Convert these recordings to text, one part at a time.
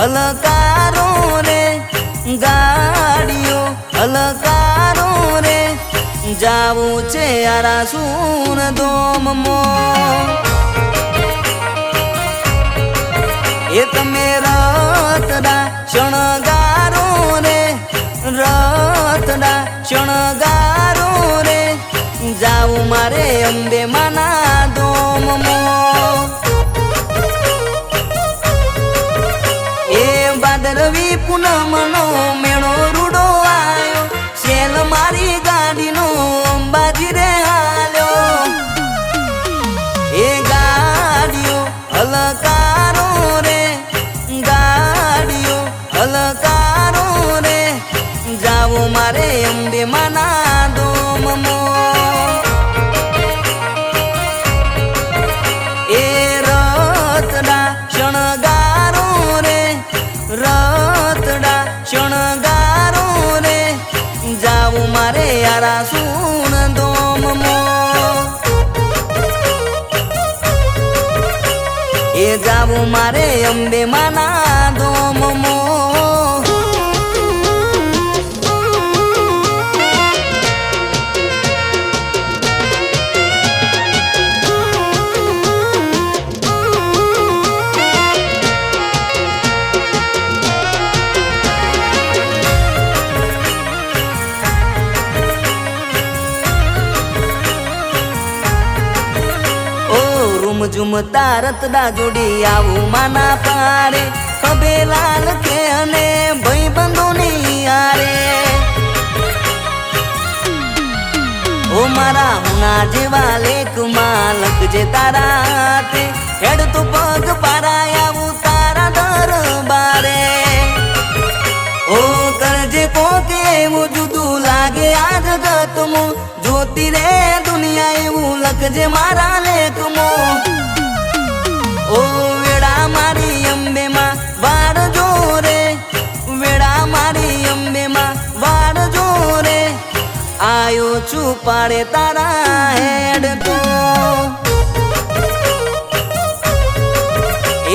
હલકારો રે ગાડીઓ હલકારો રે જાવું છે આરાસુર ધોમમો એ તમે રતડા શણગારો રે રતડા શણગારો રે જાવું મારે અંબે માના ધોમમો એ ભાદરવી પૂનમનો મેળો રૂડો આયો શેલ મારી ગાડીનો અંબાજી રે હાલ્યો એ ગાડીઓ હલકારો રે ગાડીઓ હલકારો રે જાવો મારે અંબે માના ધોમમો એ રતડા શણગારો રે રતડા શણગારો રે જાવું મારે આરાસુર ધોમમો એ જાવું મારે અંબે માના ધોમમો ઝુમ તારતડા જોડી આવું માના પારે ખભે લાલ કે અને ભાઈ બંધો ની આરે ઓ મારા હુના જેવા લેખ માં લખજે તારા હાથે હેડ તો પગ પારાય આવું તારા દરબારે ઓ કરજે કોકે એવું જુદું લાગે આ જગતમાં જોતી રે દુનિયા એવું લખજે મારા લેખમાં ઓ વેડા મારી અંબે માં વાડ જોરે વેડા મારી અંબે માં વાડ જોરે આયો છું પાડે તારા હેડ તો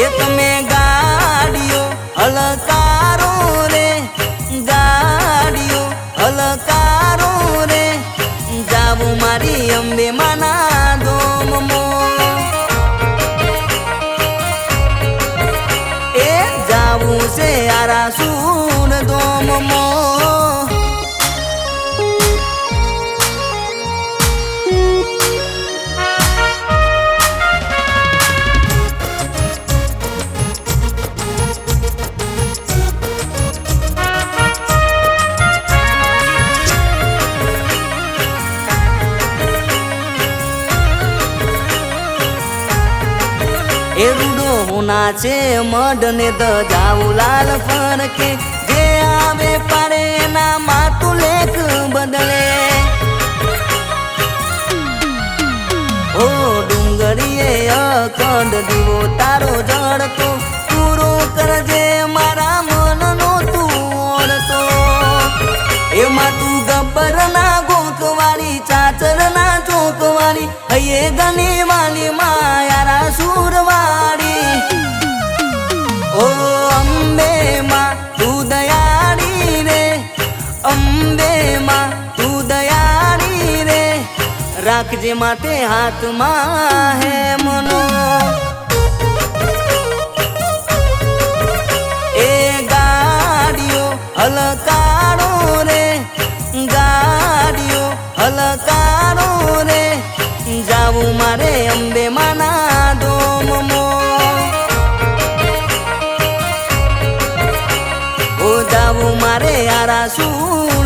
એ તમે ગાડીઓ હલકારો રે ગાડીઓ હલકારો રે જાવું મારી અંબે માના ધોમમો એ જાવું છે આરાસુર ધોમમો એ રૂડો હોના છે મઢ ને જાવું લાલ ફરકે જે આવે પારે એના માતું લેખ બદલે ઓ ડુંગરીએ અખંડ દીવો તારો જડતો પૂરો કરજે મારા મનનો તું ઓળતો એમાં તું ગબ્બર ના ગોખવાળી ચાચર ના ચોકવાળી હૈયે ગની વાલી માયારા સુરવાળી ઓ અંબે માં તું દયાળી રે અંબે માં તું દયાળી રે રાખજે માથે હાથમાં હે મનો એ ગાડીઓ હલકારો રે ગાડીઓ હલકારો રે જાવું મારે અંબે માના ધોમમો ઓ જાવું મારે આરાસુર